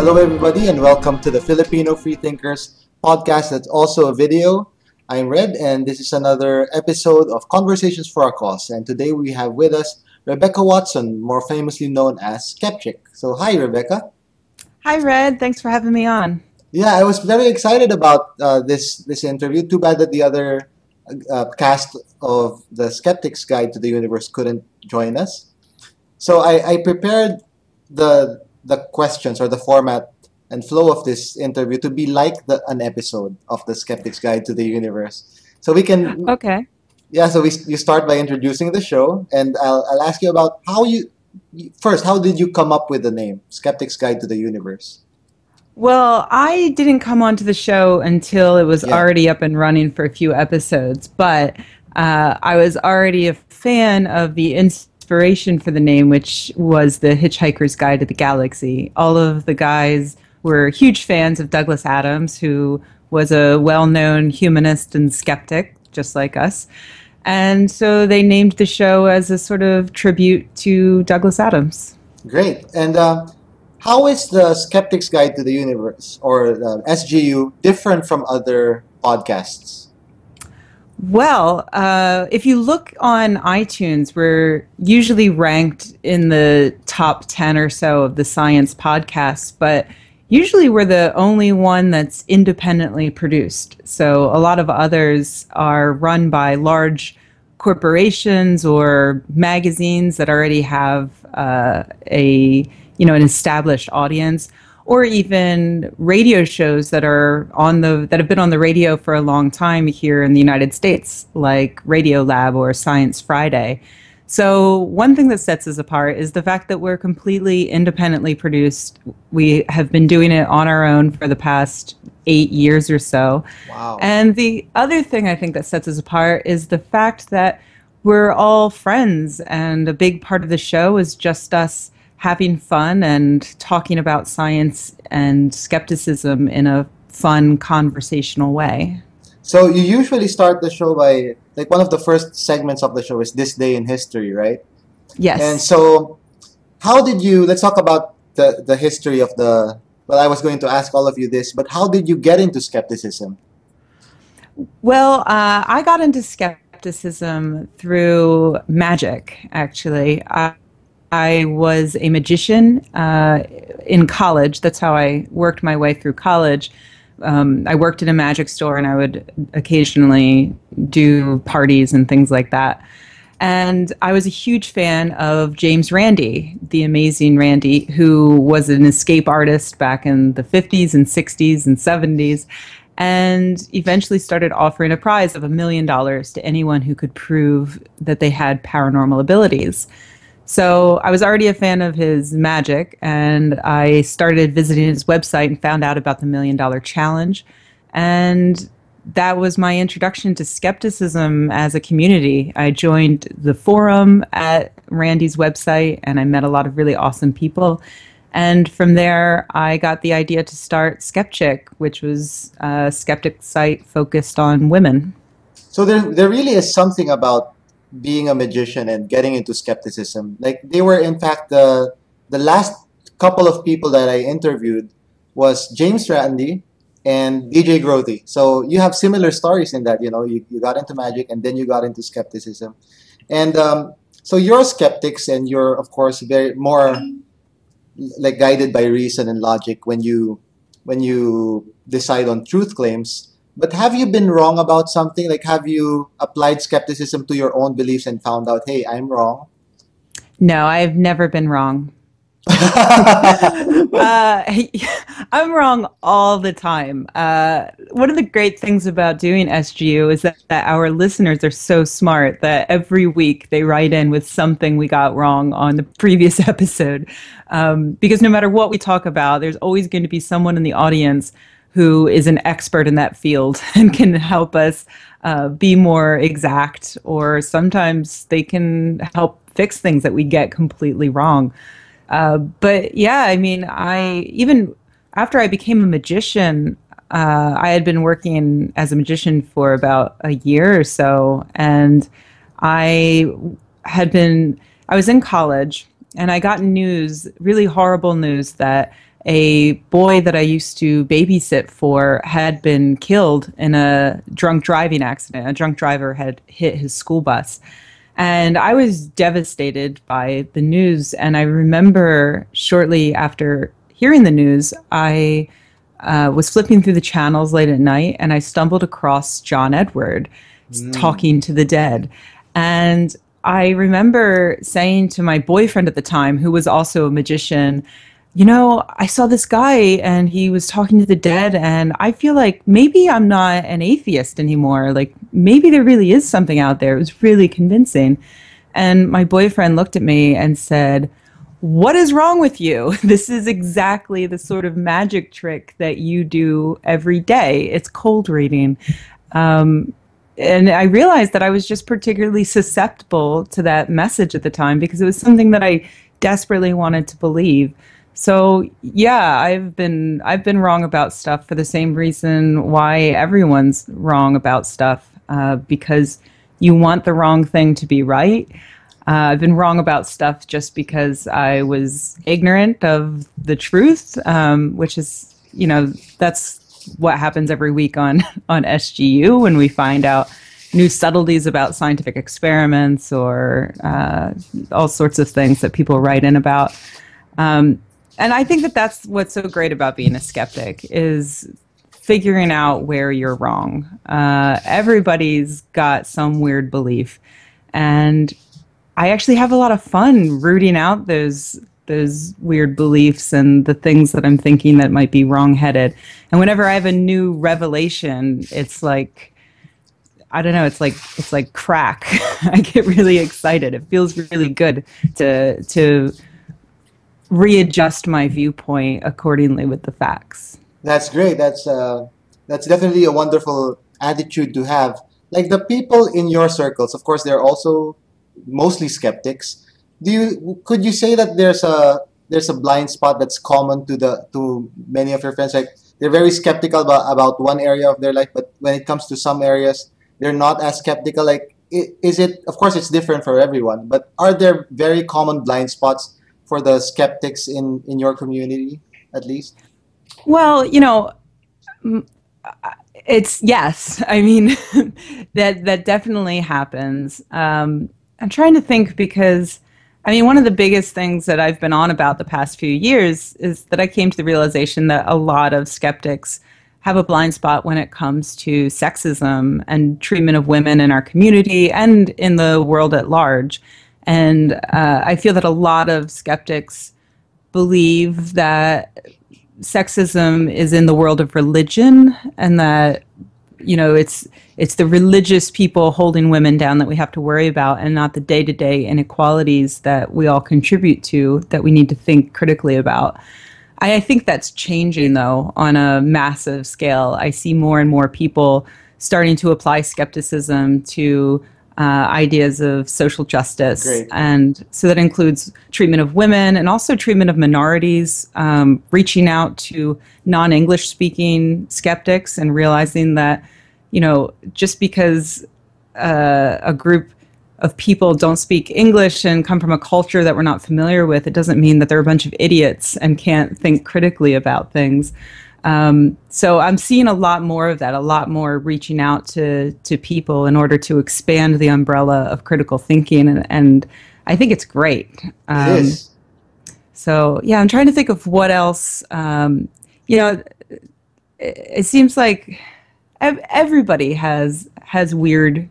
Hello, everybody, and welcome to the Filipino Freethinkers podcast that's also a video. I'm Red, and this is another episode of Conversations for a Cause. And today we have with us Rebecca Watson, more famously known as Skepchick. So, hi, Rebecca. Hi, Red. Thanks for having me on. Yeah, I was very excited about this interview. Too bad that the other cast of the Skeptics Guide to the Universe couldn't join us. So I prepared the questions or the format and flow of this interview to be like an episode of the Skeptics Guide to the Universe. So we can Okay. yeah. So you start by introducing the show, and I'll ask you about how did you come up with the name Skeptics Guide to the Universe? Well, I didn't come onto the show until it was Yeah. already up and running for a few episodes, but I was already a fan of the inspiration for the name, which was The Hitchhiker's Guide to the Galaxy. All of the guys were huge fans of Douglas Adams, who was a well-known humanist and skeptic, just like us. And so they named the show as a sort of tribute to Douglas Adams. Great. And how is the Skeptics Guide to the Universe, or SGU, different from other podcasts? Well, if you look on iTunes, we're usually ranked in the top 10 or so of the science podcasts, but usually we're the only one that's independently produced. So a lot of others are run by large corporations or magazines that already have an established audience, or even radio shows that have been on the radio for a long time here in the United States, like Radio Lab or Science Friday. So one thing that sets us apart is the fact that we're completely independently produced. We have been doing it on our own for the past 8 years or so. Wow. And the other thing I think that sets us apart is the fact that we're all friends, and a big part of the show is just us having fun and talking about science and skepticism in a fun, conversational way. So you usually start the show by, like, one of the first segments of the show is This Day in History, right? Yes. And so let's talk about the history of well, I was going to ask all of you this, but how did you get into skepticism? Well, I got into skepticism through magic, actually. I was a magician in college. That's how I worked my way through college. I worked in a magic store, and I would occasionally do parties and things like that. And I was a huge fan of James Randi, the amazing Randi, who was an escape artist back in the 50s and 60s and 70s, and eventually started offering a prize of $1 million to anyone who could prove that they had paranormal abilities. So I was already a fan of his magic, and I started visiting his website and found out about the $1 Million Challenge. And that was my introduction to skepticism as a community. I joined the forum at Randy's website, and I met a lot of really awesome people. And from there, I got the idea to start Skepchick, which was a skeptic site focused on women. So there really is something about being a magician and getting into skepticism. Like, they were, in fact, the last couple of people that I interviewed was James Randi and DJ Grothy. So you have similar stories in that, you got into magic and then you got into skepticism. And so you're skeptics, and you're, of course, very more like guided by reason and logic when you decide on truth claims. But have you been wrong about something? Like, have you applied skepticism to your own beliefs and found out, hey, I'm wrong? No, I've never been wrong. I'm wrong all the time. One of the great things about doing SGU is that our listeners are so smart that every week they write in with something we got wrong on the previous episode. Because no matter what we talk about, there's always going to be someone in the audience who is an expert in that field and can help us be more exact, or sometimes they can help fix things that we get completely wrong. But yeah, I mean, even after I became a magician, I had been working as a magician for about a year or so, and I was in college, and I got news, really horrible news, that a boy that I used to babysit for had been killed in a drunk driving accident. A drunk driver had hit his school bus. And I was devastated by the news. And I remember shortly after hearing the news, I was flipping through the channels late at night and I stumbled across John Edward Mm. talking to the dead. And I remember saying to my boyfriend at the time, who was also a magician, you know, I saw this guy and he was talking to the dead, and I feel like maybe I'm not an atheist anymore. Like maybe there really is something out there. It was really convincing. And my boyfriend looked at me and said, "What is wrong with you? This is exactly the sort of magic trick that you do every day. It's cold reading." And I realized that I was just particularly susceptible to that message at the time because it was something that I desperately wanted to believe. So yeah, I've been wrong about stuff for the same reason why everyone's wrong about stuff, because you want the wrong thing to be right. I've been wrong about stuff just because I was ignorant of the truth, which is, that's what happens every week on on SGU when we find out new subtleties about scientific experiments or all sorts of things that people write in about. And I think that that's what's so great about being a skeptic is figuring out where you're wrong. Everybody's got some weird belief, and I actually have a lot of fun rooting out those weird beliefs and the things that I'm thinking that might be wrong-headed. And whenever I have a new revelation, it's like I don't know, it's like crack. I get really excited. It feels really good to readjust my viewpoint accordingly with the facts. That's great. That's definitely a wonderful attitude to have. Like the people in your circles, of course, they're also mostly skeptics. Could you say that there's a blind spot that's common to many of your friends? Like they're very skeptical about one area of their life, but when it comes to some areas, they're not as skeptical. Like is it? Of course, it's different for everyone, but are there very common blind spots for the skeptics in your community, at least? Well, it's yes. I mean, that definitely happens. I'm trying to think because, I mean, one of the biggest things that I've been on about the past few years is that I came to the realization that a lot of skeptics have a blind spot when it comes to sexism and treatment of women in our community and in the world at large. And I feel that a lot of skeptics believe that sexism is in the world of religion and that it's the religious people holding women down that we have to worry about and not the day-to-day inequalities that we all contribute to that we need to think critically about. I think that's changing though on a massive scale. I see more and more people starting to apply skepticism to ideas of social justice. Great. And so that includes treatment of women and also treatment of minorities, reaching out to non English speaking skeptics and realizing that, just because a group of people don't speak English and come from a culture that we're not familiar with, it doesn't mean that they're a bunch of idiots and can't think critically about things. So I'm seeing a lot more of that, a lot more reaching out to people in order to expand the umbrella of critical thinking, and I think it's great. It is. So yeah, I'm trying to think of what else. You know, it seems like everybody has weird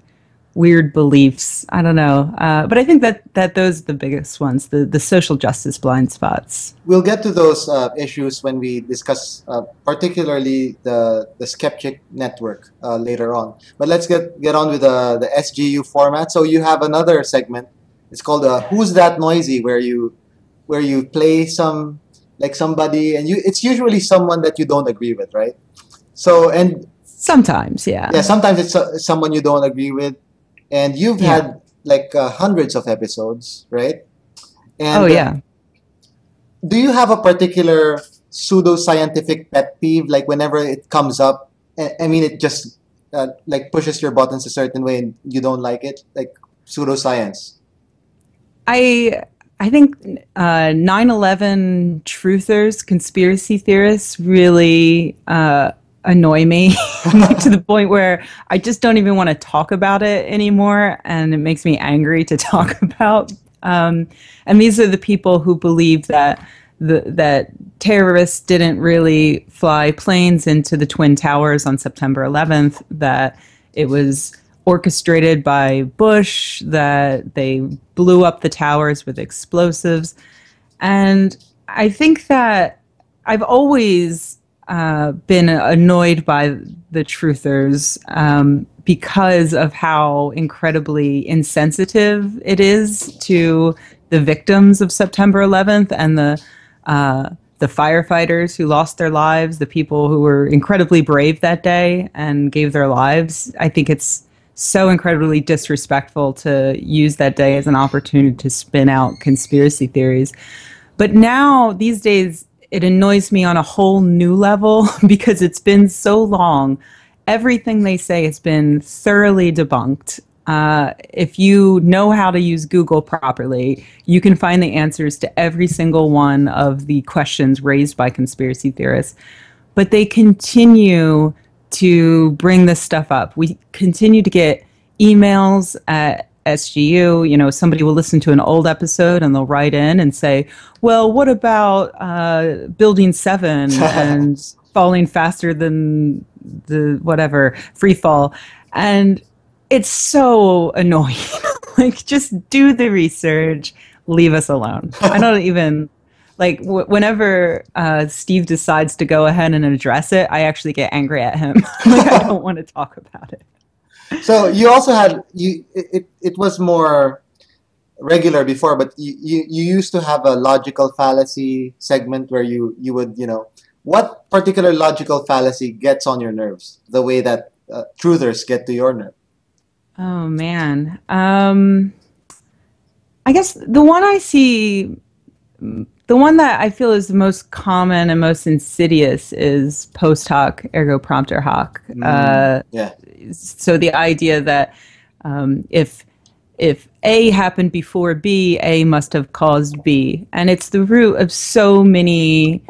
beliefs. I don't know, but I think that those are the biggest ones, the social justice blind spots. We'll get to those issues when we discuss particularly the Skepchick network later on. But let's get on with the SGU format. So you have another segment. It's called "Who's That Noisy," where you play some like somebody, and it's usually someone that you don't agree with, right? So and Sometimes, yeah, yeah, sometimes it's someone you don't agree with, and you've yeah. had like hundreds of episodes, right? Oh And yeah. do you have a particular pseudoscientific pet peeve? Like whenever it comes up, I mean, it just like pushes your buttons a certain way and you don't like it, like pseudoscience. I I think 9/11 truthers, conspiracy theorists really annoy me to the point where I just don't even want to talk about it anymore. And it makes me angry to talk about. And these are the people who believe that that terrorists didn't really fly planes into the Twin Towers on September 11th, that it was orchestrated by Bush, that they blew up the towers with explosives. And I think that I've always been annoyed by the truthers because of how incredibly insensitive it is to the victims of September 11th and the firefighters who lost their lives, the people who were incredibly brave that day and gave their lives. I think it's so incredibly disrespectful to use that day as an opportunity to spin out conspiracy theories. But now, these days, it annoys me on a whole new level because it's been so long. Everything they say has been thoroughly debunked. If you know how to use Google properly, you can find the answers to every single one of the questions raised by conspiracy theorists. But they continue to bring this stuff up. We continue to get emails at SGU. You know, somebody will listen to an old episode and they'll write in and say, well, what about Building 7 and falling faster than the whatever, free fall? And it's so annoying. Like, just do the research, leave us alone. I don't even, like, whenever Steve decides to go ahead and address it, I actually get angry at him. Like, I don't want to talk about it. So you also had it was more regular before, but you used to have a logical fallacy segment where you would, what particular logical fallacy gets on your nerves the way that truthers get to your nerve? Oh man. I guess the one that I feel is the most common and most insidious is post hoc ergo propter hoc. Yeah. So the idea that if A happened before B, A must have caused B, and it's the root of so many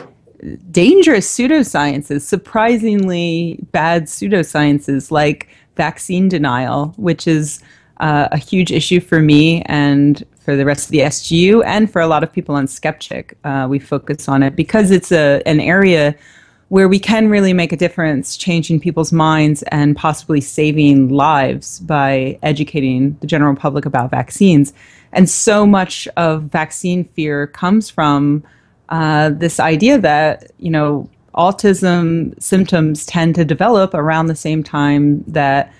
dangerous pseudosciences, surprisingly bad pseudosciences like vaccine denial, which is a huge issue for me and for the rest of the SGU and for a lot of people on Skepchick. We focus on it because it's an area where we can really make a difference, changing people's minds and possibly saving lives by educating the general public about vaccines. And so much of vaccine fear comes from this idea that, autism symptoms tend to develop around the same time that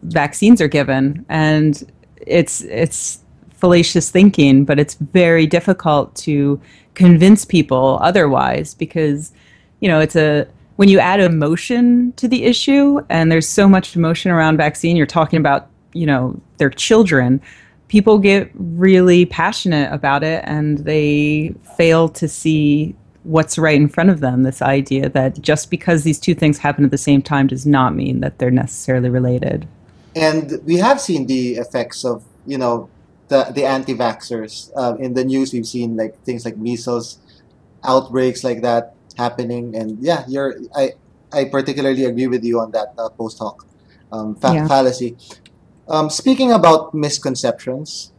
vaccines are given. And it's fallacious thinking, but it's very difficult to convince people otherwise because when you add emotion to the issue, and there's so much emotion around vaccine, you're talking about, their children, people get really passionate about it and they fail to see what's right in front of them. This idea that just because these two things happen at the same time does not mean that they're necessarily related. And we have seen the effects of, the anti-vaxxers. In the news, we've seen like things like measles outbreaks like that happening. And yeah, I particularly agree with you on that post hoc Yeah. fallacy. Speaking about misconceptions,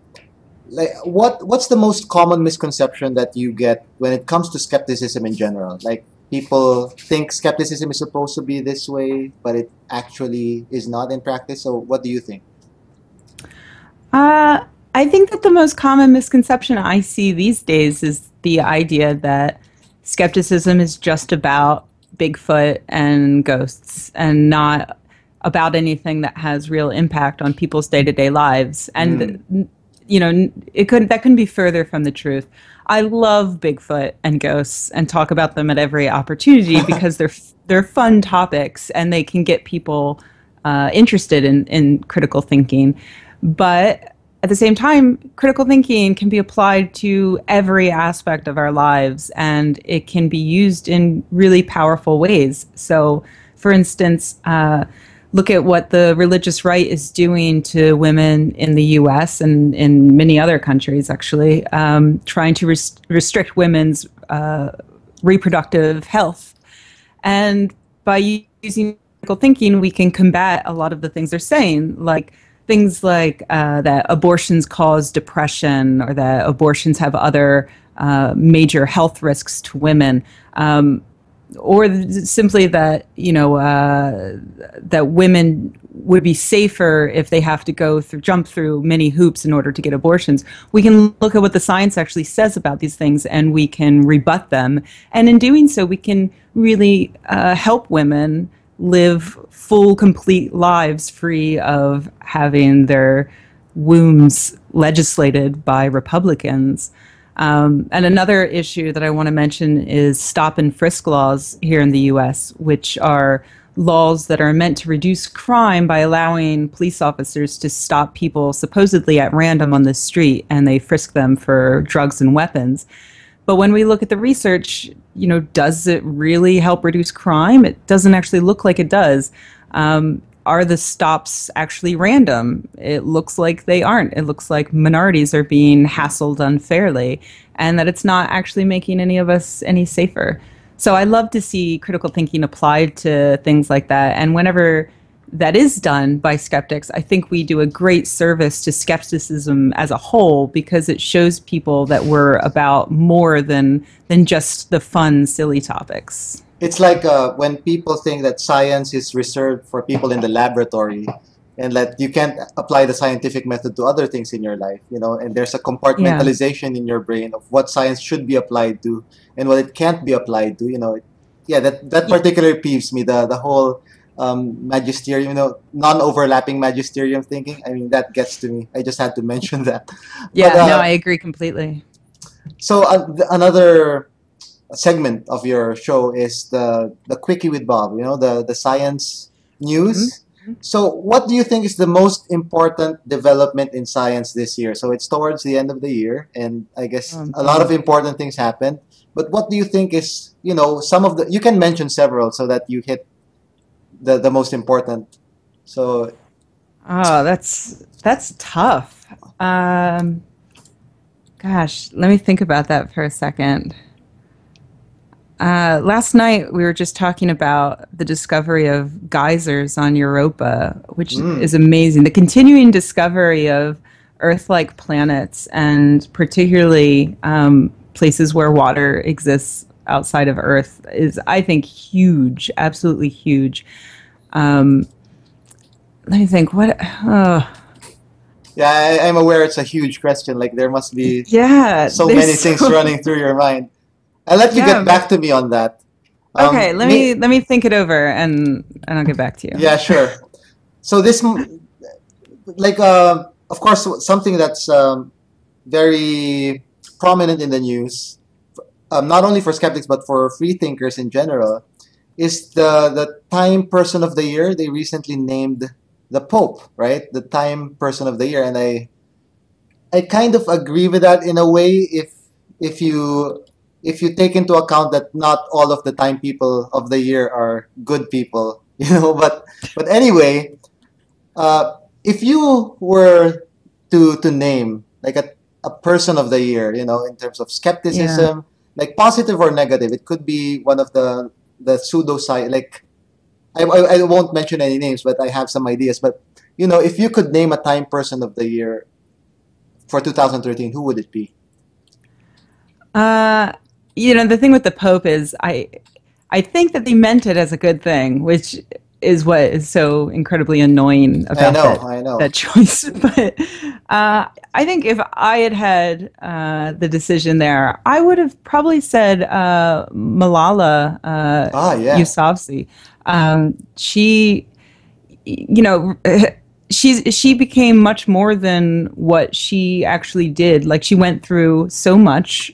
like what's the most common misconception that you get when it comes to skepticism in general? Like, people think skepticism is supposed to be this way, but it actually is not in practice. So what do you think? I think that the most common misconception I see these days is the idea that skepticism is just about Bigfoot and ghosts and not about anything that has real impact on people's day-to-day lives. And that couldn't be further from the truth. I love Bigfoot and ghosts and talk about them at every opportunity because they're fun topics and they can get people interested in critical thinking. But at the same time, critical thinking can be applied to every aspect of our lives, and it can be used in really powerful ways. So, for instance, look at what the religious right is doing to women in the U.S. and in many other countries, actually, trying to restrict women's reproductive health. And by using critical thinking, we can combat a lot of the things they're saying, like things like that abortions cause depression or that abortions have other major health risks to women. Or simply that that women would be safer if they have to jump through many hoops in order to get abortions. We can look at what the science actually says about these things, and we can rebut them. And in doing so, we can really help women live full, complete lives free of having their wombs legislated by Republicans. And another issue that I want to mention is stop and frisk laws here in the U.S., which are laws that are meant to reduce crime by allowing police officers to stop people supposedly at random on the street, and they frisk them for drugs and weapons. But when we look at the research, does it really help reduce crime? It doesn't actually look like it does. Are the stops actually random? It looks like they aren't. It looks like minorities are being hassled unfairly, and that it's not actually making any of us any safer. So I love to see critical thinking applied to things like that. And whenever that is done by skeptics, I think we do a great service to skepticism as a whole, because it shows people that we're about more than just the fun, silly topics. It's like when people think that science is reserved for people in the laboratory, and that you can't apply the scientific method to other things in your life, and there's a compartmentalization in your brain of what science should be applied to and what it can't be applied to. Yeah, that particularly peeves me, the whole magisterium, non-overlapping magisterium thinking. I mean, that gets to me. I just had to mention that. Yeah, no, I agree completely. So another segment of your show is the quickie with Bob, the science news. Mm-hmm. So what do you think is the most important development in science this year? So it's towards the end of the year, and I guess a lot of important things happened. But what do you think is, some of you can mention several so that you hit the most important. So that's tough. Gosh, let me think about that for a second. Last night, we were just talking about the discovery of geysers on Europa, which is amazing. The continuing discovery of Earth-like planets, and particularly places where water exists outside of Earth, is, I think, huge, absolutely huge. Let me think. Yeah, I'm aware it's a huge question. Like, there must be so many things running through your mind. I'll let you get back to me on that. Okay, let me think it over, and I'll get back to you. Yeah, sure. So this, of course, something that's very prominent in the news, not only for skeptics but for free thinkers in general, is the Time Person of the Year. They recently named the Pope, right? The Time Person of the Year, and I kind of agree with that in a way if you take into account that not all of the Time People of the Year are good people, But anyway, if you were to name like a person of the year, in terms of skepticism, like positive or negative, it could be one of the pseudoscience. Like I won't mention any names, but I have some ideas. But if you could name a Time Person of the Year for 2013, who would it be? The thing with the Pope is I think that they meant it as a good thing, which is what is so incredibly annoying about that choice. But I think if I had the decision there, I would have probably said Malala Yousafzai. She became much more than what she actually did. Like, she went through so much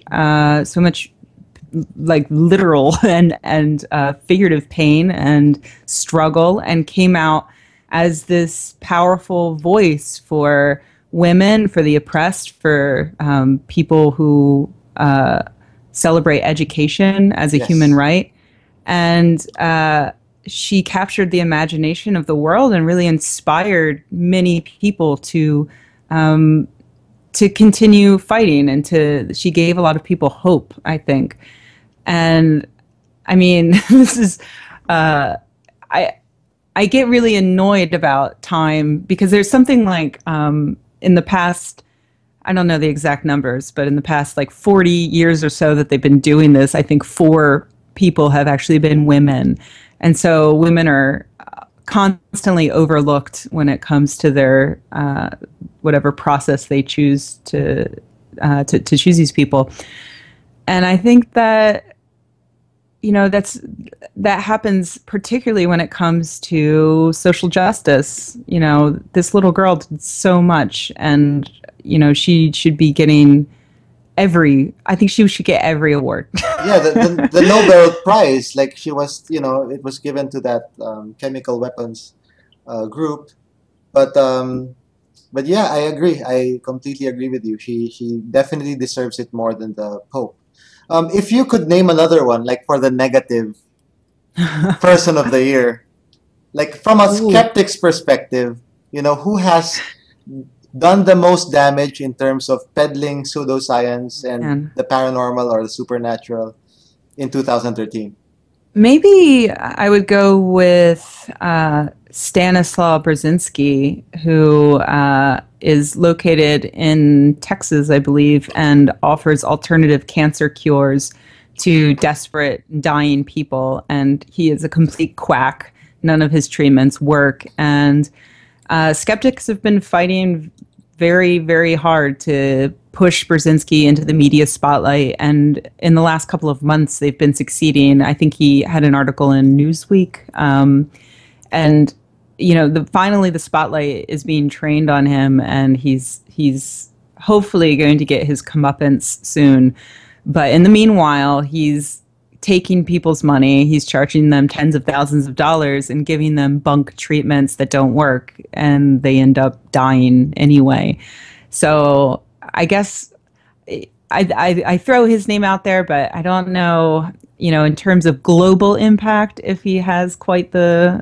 like literal and figurative pain and struggle, and came out as this powerful voice for women, for the oppressed, for people who celebrate education as a human right. And she captured the imagination of the world and really inspired many people to continue fighting, and she gave a lot of people hope, I think. And I mean, this is, I, I get really annoyed about time because there's something like, in the past, I don't know the exact numbers, but in the past like 40 years or so that they've been doing this, I think four people have actually been women. And so women are constantly overlooked when it comes to their whatever process they choose to choose these people. And I think that, that happens particularly when it comes to social justice. This little girl did so much, and she should be getting I think she should get every award. Yeah, the Nobel Prize, like she was, it was given to that chemical weapons group. But yeah, I agree. I completely agree with you. She definitely deserves it more than the Pope. If you could name another one, like for the negative person of the year, like from a Ooh, skeptic's perspective, who has done the most damage in terms of peddling pseudoscience and man. the paranormal or the supernatural in 2013? Maybe I would go with Stanislaw Brzezinski, who is located in Texas, I believe, and offers alternative cancer cures to desperate, dying people. And he is a complete quack. None of his treatments work. And skeptics have been fighting very, very hard to push Brzezinski into the media spotlight. And in the last couple of months, they've been succeeding. I think he had an article in Newsweek. And, finally the spotlight is being trained on him, and he's hopefully going to get his comeuppance soon. But in the meanwhile, he's taking people's money. He's charging them tens of thousands of dollars and giving them bunk treatments that don't work, and they end up dying anyway. So I guess I throw his name out there, but I don't know, in terms of global impact, if he has quite the.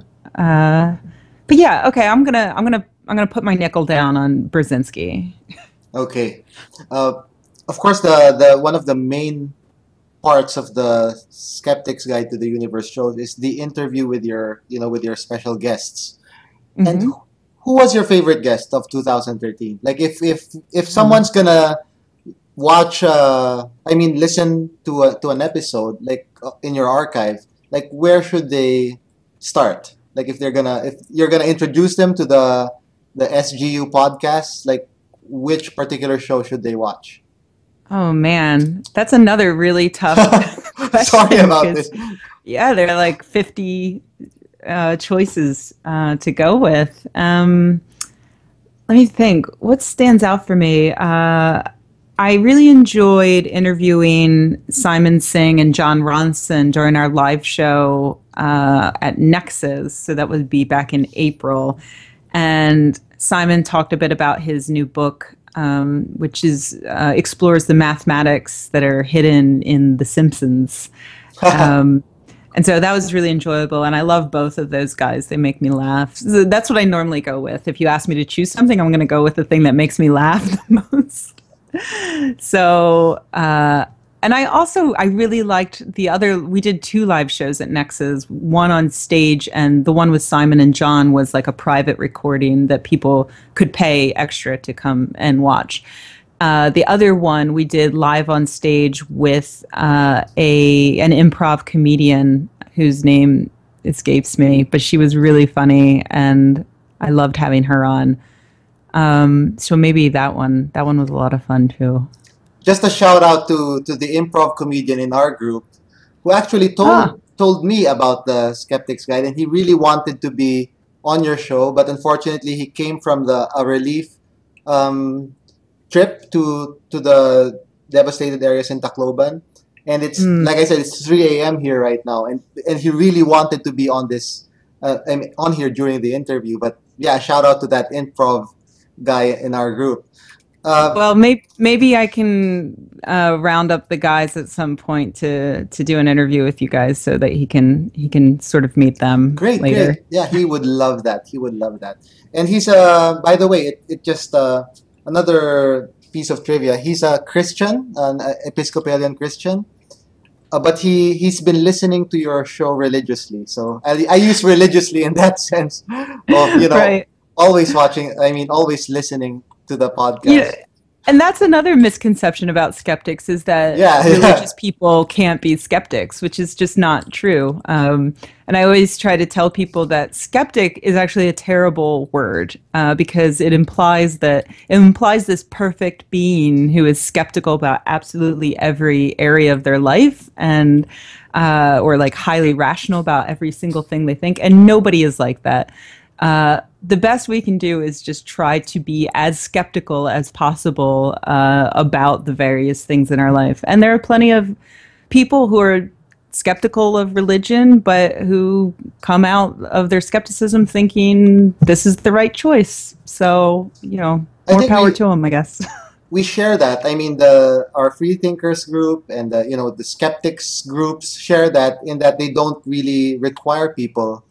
But yeah, okay, I'm gonna put my nickel down on Brzezinski. Okay. Of course, the one of the main parts of the Skeptics Guide to the Universe show is the interview with your special guests. And Hmm. who was your favorite guest of 2013? Like if Oh. someone's gonna watch, I mean, listen to an episode like in your archive, like where should they start? Like if you're gonna introduce them to the SGU podcast, like which particular show should they watch? Oh man, that's another really tough Sorry question about because this. yeah, there are like 50 choices to go with. Let me think. What stands out for me? I really enjoyed interviewing Simon Singh and John Ronson during our live show at Nexus. So that would be back in April. And Simon talked a bit about his new book, which explores the mathematics that are hidden in The Simpsons. Um, and so that was really enjoyable. And I love both of those guys. They make me laugh. So that's what I normally go with. If you ask me to choose something, I'm going to go with the thing that makes me laugh the most. So, and I really liked we did two live shows at Nexus, one on stage, and the one with Simon and John was like a private recording that people could pay extra to come and watch. The other one we did live on stage with an improv comedian whose name escapes me, but she was really funny, and I loved having her on. So maybe that one. That one was a lot of fun too. Just a shout out to the improv comedian in our group who actually Ah, told me about the Skeptics Guide, and he really wanted to be on your show, but unfortunately he came from the a relief um, trip to the devastated areas in Tacloban, and it's mm, like I said, it's 3 a.m. here right now, and he really wanted to be on this I mean, on here during the interview. But yeah, shout out to that improv guy in our group. Uh, Well, maybe I can round up the guys at some point to do an interview with you guys so that he can sort of meet them Great, later. great. Yeah, he would love that. He would love that. And he's by the way, it just another piece of trivia. He's a Christian, an Episcopalian Christian. But he's been listening to your show religiously. So I use religiously in that sense of, Right. always watching, I mean always listening to the Yeah. podcast. And that's another misconception about skeptics is that Yeah, yeah. religious people can't be skeptics, which is just not true. And I always try to tell people that skeptic is actually a terrible word because it implies this perfect being who is skeptical about absolutely every area of their life and or like highly rational about every single thing they think. And nobody is like that. The best we can do is just try to be as skeptical as possible about the various things in our life. And there are plenty of people who are skeptical of religion, but who come out of their skepticism thinking this is the right choice. So, I more think power to them, I guess. we share that. I mean, the our free thinkers group and the skeptics groups share that in that they don't really require people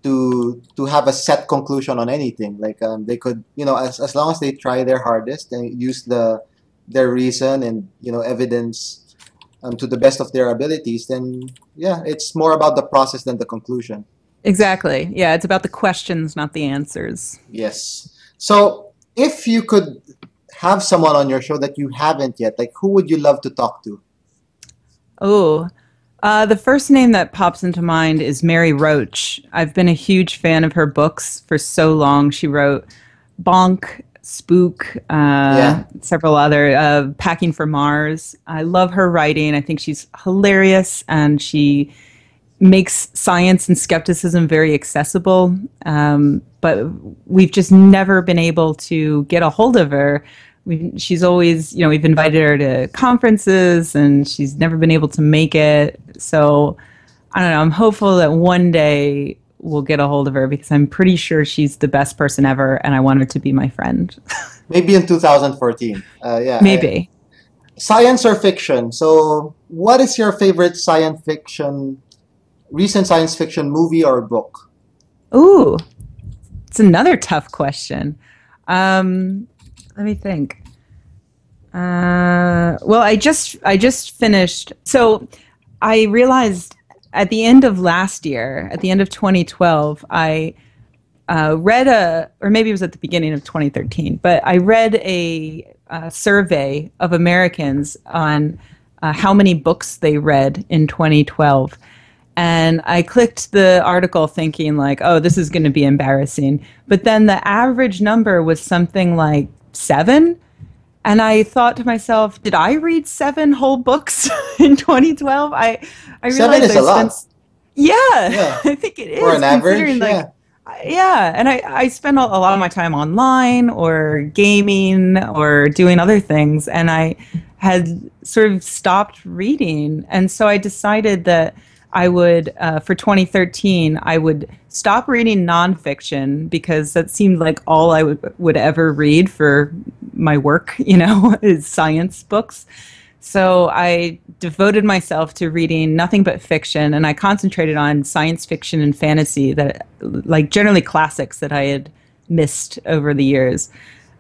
to have a set conclusion on anything. Like they could, as long as they try their hardest and use their reason and evidence to the best of their abilities, then yeah, it's more about the process than the conclusion. Exactly. Yeah, it's about the questions, not the answers. Yes. So if you could have someone on your show that you haven't yet, like who would you love to talk to? Oh, the first name that pops into mind is Mary Roach. I've been a huge fan of her books for so long. She wrote Bonk, Spook, Yeah. several other, Packing for Mars. I love her writing. I think she's hilarious and she makes science and skepticism very accessible. But we've just never been able to get a hold of her. She's always, we've invited her to conferences and she's never been able to make it. So I don't know. I'm hopeful that one day we'll get a hold of her because I'm pretty sure she's the best person ever and I want her to be my friend. Maybe in 2014. Yeah. Maybe. Science or fiction? So what is your favorite recent science fiction movie or book? Ooh, it's another tough question. Let me think. Well, I just finished. So I realized at the end of last year, at the end of 2012, I read or maybe it was at the beginning of 2013, but I read a survey of Americans on how many books they read in 2012. And I clicked the article thinking like, oh, this is going to be embarrassing. But then the average number was something like 7. And I thought to myself, did I read 7 whole books in 2012? I Seven realized is I a spent, lot. yeah, Yeah. I think it For is an average, considering like, yeah. yeah. And I spend a lot of my time online or gaming or doing other things. And I had sort of stopped reading. And so I decided that I would, for 2013, I would stop reading nonfiction because that seemed like all I would ever read for my work, is science books. So I devoted myself to reading nothing but fiction, and I concentrated on science fiction and fantasy that, like, generally classics that I had missed over the years.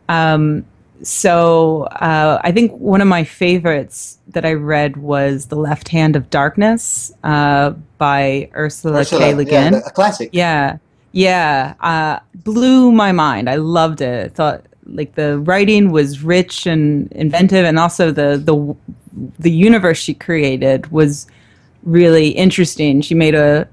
Um, so I think one of my favorites that I read was The Left Hand of Darkness by Ursula K. Le Yeah, Guin. a classic. Yeah, yeah, blew my mind. I loved it. I thought like the writing was rich and inventive, and also the universe she created was really interesting. She made a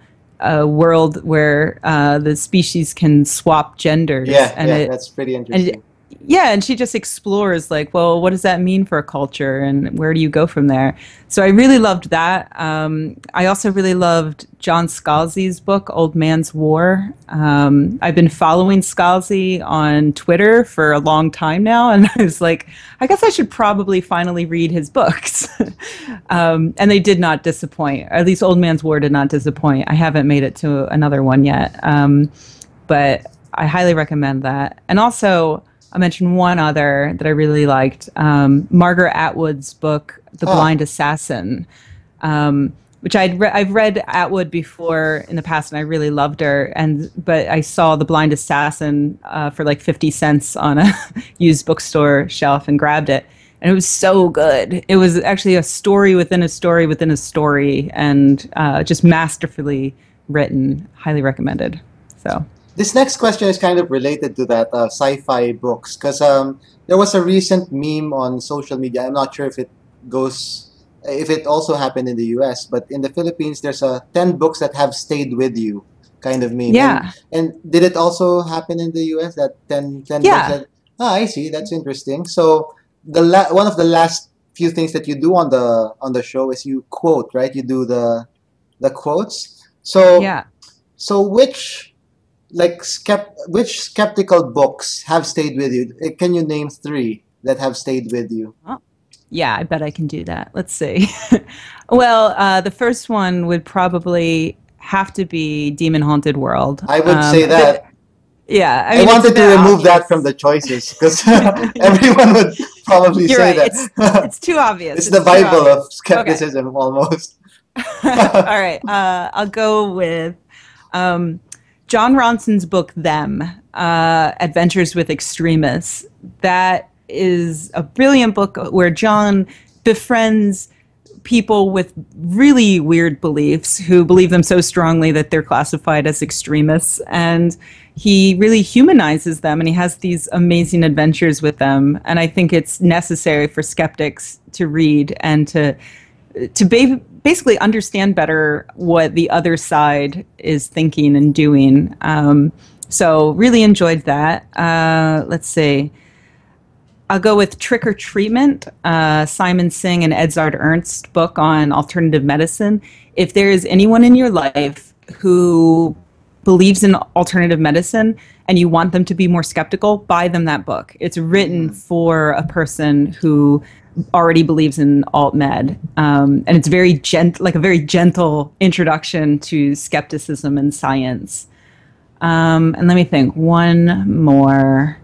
world where the species can swap genders, Yeah, yeah, that's pretty and interesting. yeah, and she just explores like, well, what does that mean for a culture, and where do you go from there? So I really loved that. I also really loved John Scalzi's book, Old Man's War. I've been following Scalzi on Twitter for a long time now, and I was like, I guess I should probably finally read his books. And they did not disappoint. Or at least Old Man's War did not disappoint. I haven't made it to another one yet, but I highly recommend that. And also, I'll mention one other that I really liked. Margaret Atwood's book, The Ah, Blind Assassin, which I've read Atwood before in the past, and I really loved her. But I saw The Blind Assassin for like 50 cents on a used bookstore shelf and grabbed it. And it was so good. It was actually a story within a story within a story, and just masterfully written. Highly recommended. So. this next question is kind of related to that sci-fi books because there was a recent meme on social media. I'm not sure if it also happened in the US, but in the Philippines, there's a 10 books that have stayed with you kind of meme. Yeah. And did it also happen in the US that ten books Yeah. that, I see, that's interesting. So one of the last few things that you do on the show is you quote, right? You do the quotes. So Yeah. so which skeptical books have stayed with you? Can you name three that have stayed with you? Oh, yeah, I bet I can do that. Let's see. Well, the first one would probably have to be Demon Haunted World. I would say that. Yeah, I I mean, it's a wanted to bit remove that from obvious. the choices because everyone would probably You're say right. that. It's too obvious. It's the It's too Bible obvious. of Okay. skepticism almost. All right. I'll go with um, John Ronson's book, Them, Adventures with Extremists. That is a brilliant book where John befriends people with really weird beliefs who believe them so strongly that they're classified as extremists. And he really humanizes them, and he has these amazing adventures with them. And I think it's necessary for skeptics to read and to basically understand better what the other side is thinking and doing. So really enjoyed that. Let's see. I'll go with Trick or Treatment, Simon Singh and Edzard Ernst book on alternative medicine. If there is anyone in your life who believes in alternative medicine and you want them to be more skeptical, buy them that book. It's written for a person who already believes in alt med, and it's very like a very gentle introduction to skepticism and science. And let me think, one more.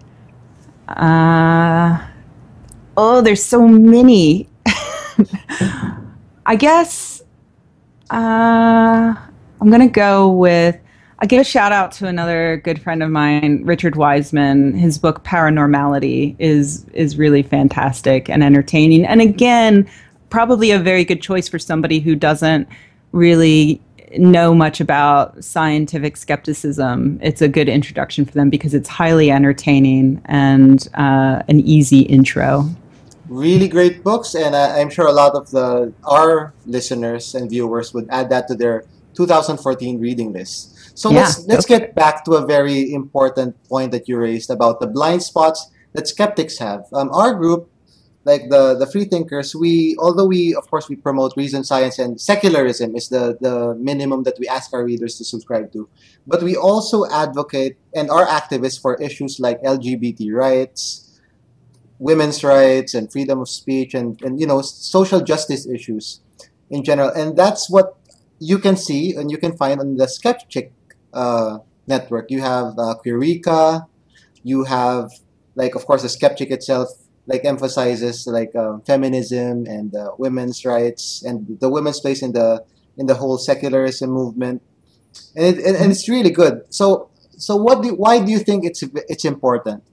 Oh, there's so many. I guess I'm gonna go with. I give a shout out to another good friend of mine, Richard Wiseman. His book Paranormality is really fantastic and entertaining. And again, probably a very good choice for somebody who doesn't really know much about scientific skepticism. It's a good introduction for them because it's highly entertaining and an easy intro. Really great books, and I'm sure a lot of our listeners and viewers would add that to their 2014 reading list. So Yeah, let's get back to a very important point that you raised about the blind spots that skeptics have. Our group, like the free thinkers, although we of course we promote reason, science, and secularism is the minimum that we ask our readers to subscribe to, but we also advocate and are activists for issues like LGBT rights, women's rights, and freedom of speech, and social justice issues in general. And that's what you can see and you can find on the Skepchick network. You have Queerica, you have, like, of course, the Skepchick itself like emphasizes like feminism and women's rights and the women's place in the whole secularism movement, and it's really good. So why do you think it's important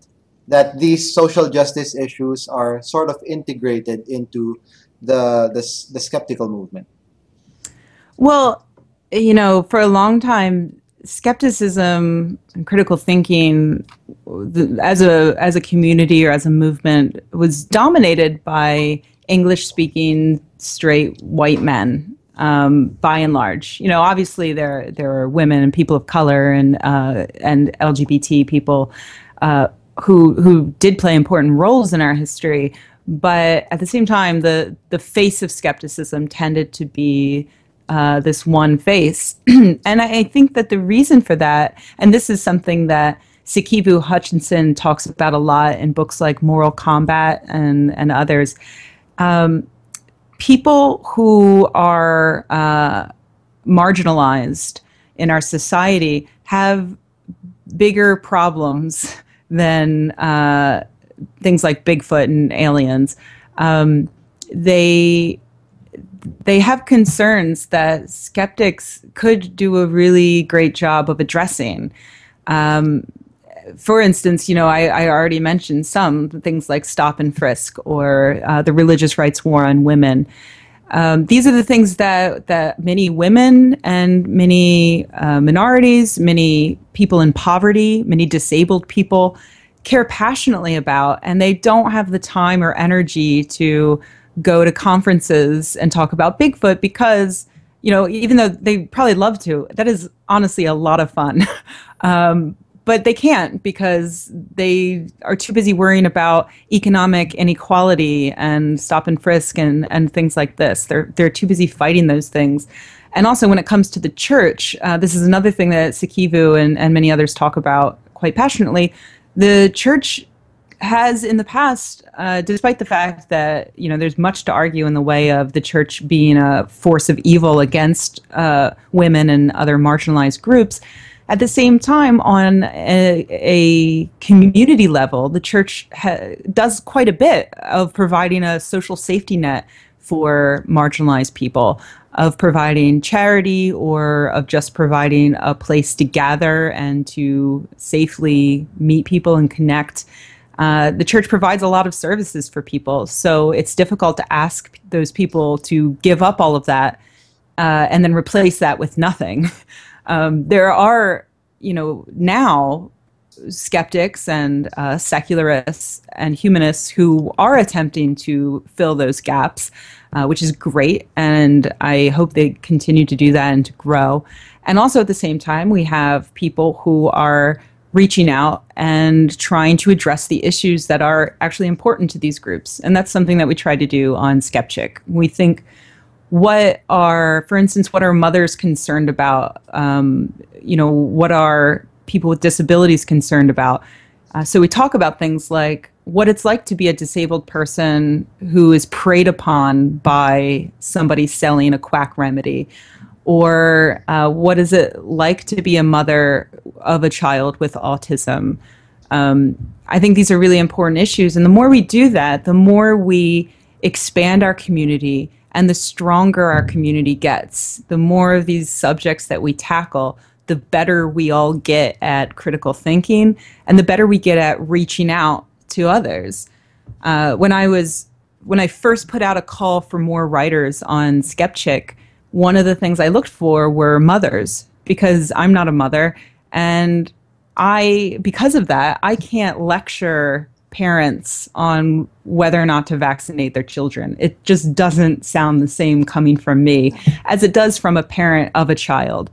that these social justice issues are sort of integrated into the skeptical movement? Well, for a long time, skepticism and critical thinking as a community or as a movement was dominated by English speaking straight white men, by and large. Obviously there are women and people of color and LGBT people who did play important roles in our history, but at the same time the face of skepticism tended to be this one face. And I think that the reason for that, and this is something that Sikivu Hutchinson talks about a lot in books like Moral Combat and others, people who are marginalized in our society have bigger problems than things like Bigfoot and aliens. Um, they they have concerns that skeptics could do a really great job of addressing. Um, for instance, I already mentioned some things like stop and frisk or the religious rights war on women. These are the things that many women and many minorities, many people in poverty, many disabled people care passionately about, and they don't have the time or energy to go to conferences and talk about Bigfoot because, even though they probably love to, that is honestly a lot of fun. um, but they can't because they are too busy worrying about economic inequality and stop and frisk and things like this. They're too busy fighting those things. And also, when it comes to the church, this is another thing that Sikivu and many others talk about quite passionately. The church has in the past, despite the fact that there's much to argue in the way of the church being a force of evil against women and other marginalized groups, at the same time, on a community level, the church does quite a bit of providing a social safety net for marginalized people, of providing charity or of just providing a place to gather and to safely meet people and connect. The church provides a lot of services for people, so it's difficult to ask those people to give up all of that and then replace that with nothing. There are, now skeptics and secularists and humanists who are attempting to fill those gaps, which is great. And I hope they continue to do that and to grow. And also at the same time, we have people who are reaching out and trying to address the issues that are actually important to these groups. And that's something that we try to do on Skepchick. We think, for instance, what are mothers concerned about? What are people with disabilities concerned about? So we talk about things like what it's like to be a disabled person who is preyed upon by somebody selling a quack remedy, or what is it like to be a mother of a child with autism? I think these are really important issues, and the more we do that, the more we expand our community and the stronger our community gets. The more of these subjects that we tackle, the better we all get at critical thinking and the better we get at reaching out to others. When I first put out a call for more writers on Skepchick, one of the things I looked for were mothers, because I'm not a mother, and because of that, I can't lecture parents on whether or not to vaccinate their children. It just doesn't sound the same coming from me as it does from a parent of a child.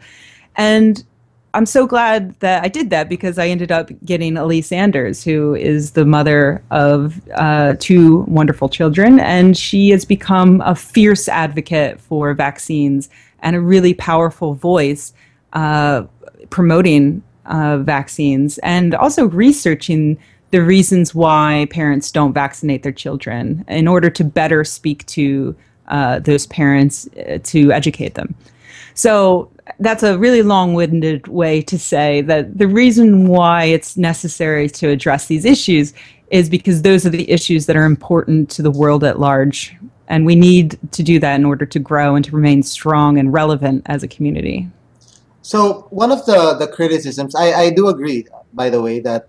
And I'm so glad that I did that, because I ended up getting Elise Sanders, who is the mother of two wonderful children, and she has become a fierce advocate for vaccines and a really powerful voice promoting vaccines and also researching the reasons why parents don't vaccinate their children in order to better speak to those parents to educate them. So that's a really long-winded way to say that the reason why it's necessary to address these issues is because those are the issues that are important to the world at large. And we need to do that in order to grow and to remain strong and relevant as a community. So one of the criticisms, I do agree, by the way, that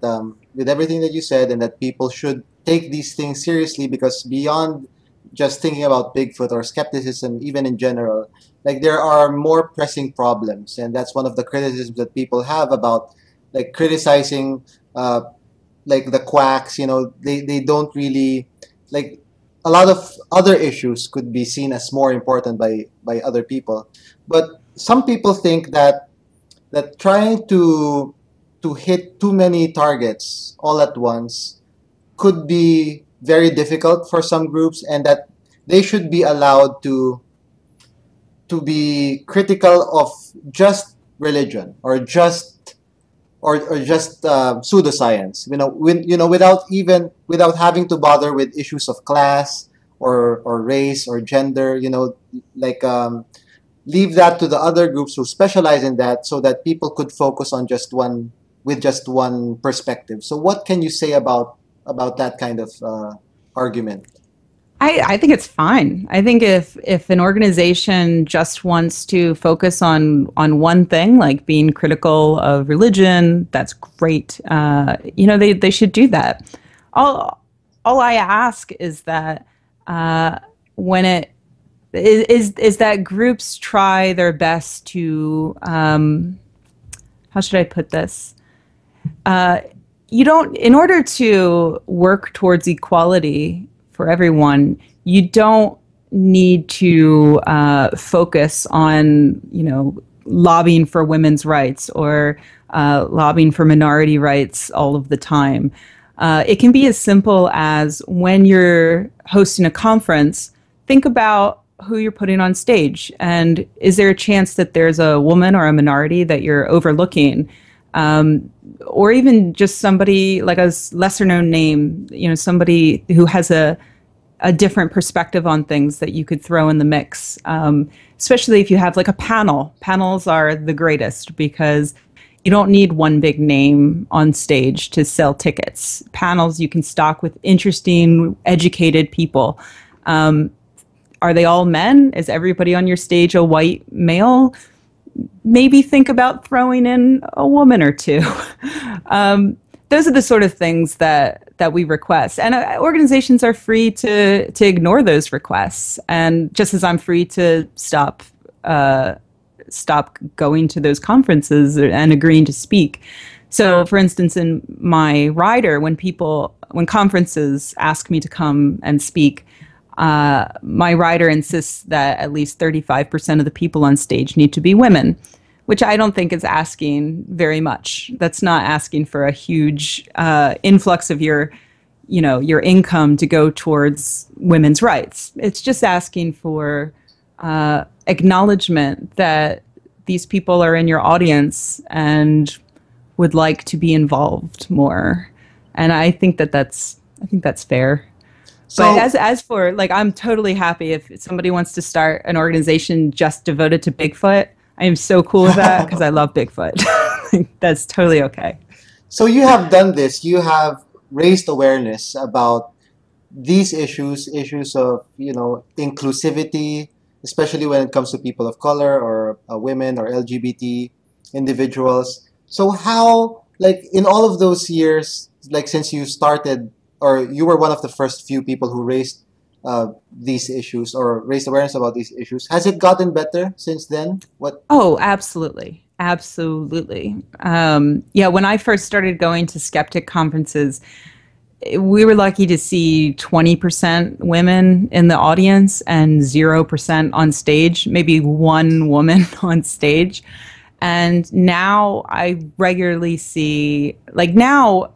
with everything that you said, and that people should take these things seriously, because beyond just thinking about Bigfoot or skepticism, even in general, like there are more pressing problems, and that's one of the criticisms that people have about like criticizing like the quacks. They don't really like, a lot of other issues could be seen as more important by other people, but some people think that trying to hit too many targets all at once could be very difficult for some groups, and that they should be allowed to be critical of just religion or just pseudoscience. Without having to bother with issues of class or race or gender. Like leave that to the other groups who specialize in that, so that people could focus on just with just one perspective. So what can you say about that kind of argument? I think it's fine. I think if an organization just wants to focus on one thing, like being critical of religion, that's great. They should do that. All all I ask is that when it is that groups try their best to how should I put this? Uh, you don't, in order to work towards equality for everyone, you don't need to focus on, lobbying for women's rights or lobbying for minority rights all of the time. It can be as simple as when you're hosting a conference, think about who you're putting on stage. And is there a chance that there's a woman or a minority that you're overlooking? Or even just somebody like a lesser known name, somebody who has a different perspective on things that you could throw in the mix. Especially if you have like a panel. Panels are the greatest because you don't need one big name on stage to sell tickets. Panels you can stock with interesting, educated people. Are they all men? Is everybody on your stage a white male? Maybe think about throwing in a woman or two. Those are the sort of things that we request, and organizations are free to ignore those requests. And just as I'm free to stop going to those conferences and agreeing to speak. So, for instance, in my rider, when conferences ask me to come and speak, my writer insists that at least 35% of the people on stage need to be women, which I don't think is asking very much. That's not asking for a huge influx of your income to go towards women's rights. It's just asking for acknowledgement that these people are in your audience and would like to be involved more. And I think that's fair. But So as for like, I'm totally happy if somebody wants to start an organization just devoted to Bigfoot. I am so cool with that because I love Bigfoot. That's totally okay. so you have done this. You have raised awareness about these issues of inclusivity, especially when it comes to people of color or women or LGBT individuals. So how, like in all of those years, like since you started, or you were one of the first few people who raised these issues or raised awareness about these issues, has it gotten better since then? What? Oh, absolutely. Absolutely. Yeah, when I first started going to skeptic conferences, we were lucky to see 20% women in the audience and 0% on stage, maybe one woman on stage. And now I regularly see, like now,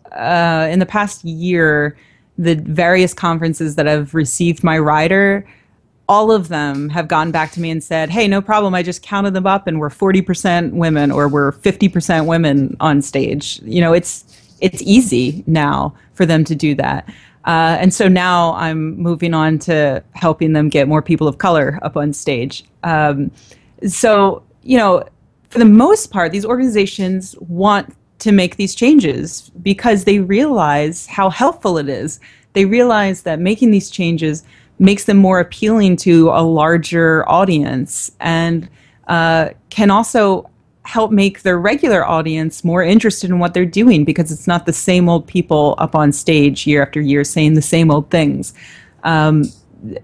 in the past year, the various conferences that have received my rider, all of them have gone back to me and said, "Hey, no problem. I just counted them up, and we're 40% women, or we're 50% women on stage." It's easy now for them to do that, and so now I'm moving on to helping them get more people of color up on stage. So for the most part, these organizations want to make these changes because they realize how helpful it is. They realize that making these changes makes them more appealing to a larger audience and can also help make their regular audience more interested in what they're doing because it's not the same old people up on stage year after year saying the same old things.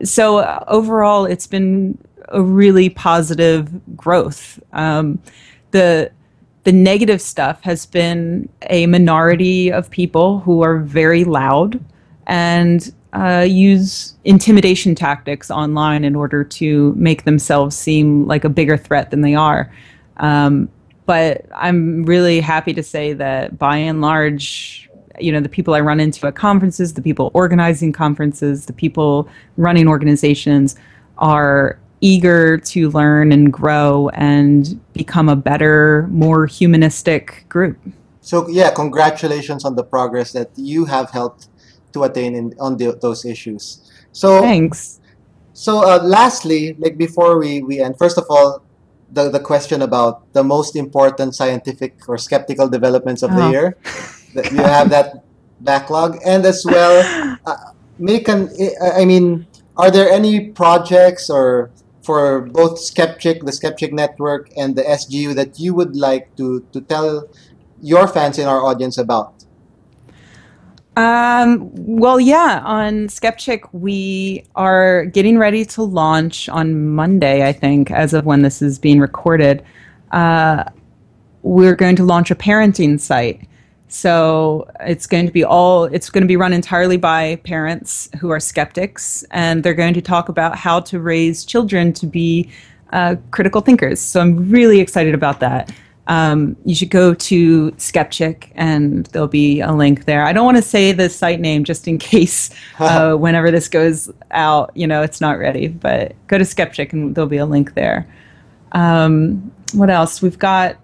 So overall, it's been a really positive growth. The negative stuff has been a minority of people who are very loud and use intimidation tactics online in order to make themselves seem like a bigger threat than they are. But I'm really happy to say that by and large, the people I run into at conferences, the people organizing conferences, the people running organizations are eager to learn and grow and become a better, more humanistic group. So yeah, congratulations on the progress that you have helped to attain on those issues. So Thanks. lastly, like before we end, first of all, the question about the most important scientific or skeptical developments of the Oh, year. That you have that backlog, and as well, make an. I mean, are there any projects or for both Skepchick, the Skepchick Network, and the SGU that you would like to tell your fans in our audience about? well, yeah, on Skepchick, we are getting ready to launch on Monday, I think, as of when this is being recorded. Uh, we're going to launch a parenting site. So it's going to be run entirely by parents who are skeptics, and they're going to talk about how to raise children to be critical thinkers. So I'm really excited about that. You should go to Skepchick, and there'll be a link there. I don't want to say the site name just in case whenever this goes out, it's not ready. But go to Skepchick, and there'll be a link there. What else? We've got.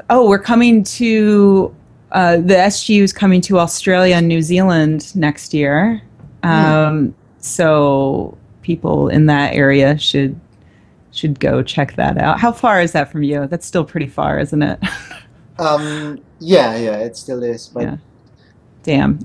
We're coming to. The SGU is coming to Australia and New Zealand next year. So people in that area should go check that out. How far is that from you? That's still pretty far, isn't it? Yeah, it still is, but Yeah. Damn.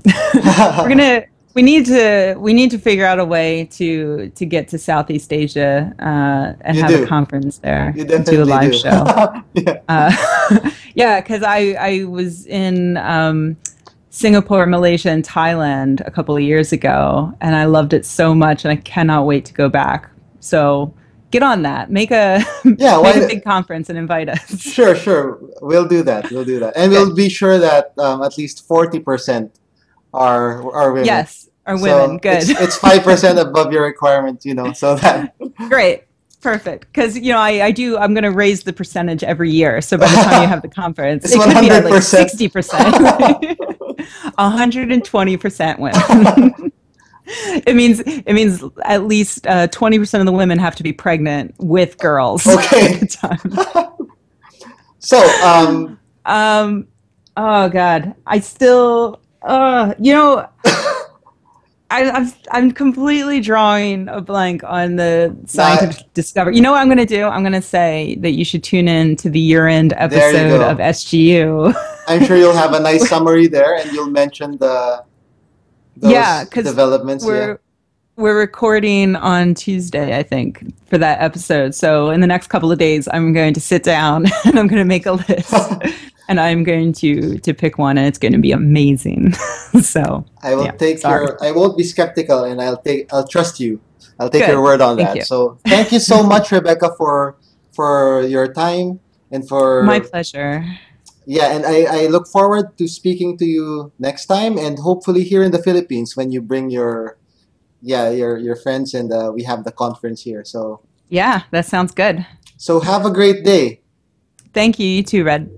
We need to figure out a way to get to Southeast Asia and you have a do. conference there You and do a definitely live do. show. Yeah. Yeah, because I was in Singapore, Malaysia, and Thailand a couple of years ago, and I loved it so much, and I cannot wait to go back. So get on that. Make a Yeah, make a why? big conference and invite us. Sure. We'll do that. We'll do that, and we'll Good. be sure that at least 40% are women. Yes, or women. So Good. it's 5% above your requirement, so that Great. Perfect. Because, I'm going to raise the percentage every year. So by the time you have the conference, it's it could be at like 100%. 60%, 120% women. It means at least 20% of the women have to be pregnant with girls at the Okay. time. So Um, oh God, I still, I'm completely drawing a blank on the now scientific discovery. You know what I'm going to do? I'm going to say that you should tune in to the year-end there you episode of go. SGU. I'm sure you'll have a nice summary there, and you'll mention the Yeah, those because developments. Yeah. we're we're recording on Tuesday, I think, for that episode. So in the next couple of days, I'm going to sit down and I'm going to make a list, and I'm going to pick one, and it's going to be amazing. So I will yeah, take sorry. your. I won't be skeptical, and I'll trust you. I'll take your Good. word on Thank that. you. So thank you so much, Rebecca, for your time and My for pleasure. yeah. And I look forward to speaking to you next time, and hopefully here in the Philippines when you bring your friends, and we have the conference here. So Yeah, that sounds good. have a great day. Thank you. You too, Red.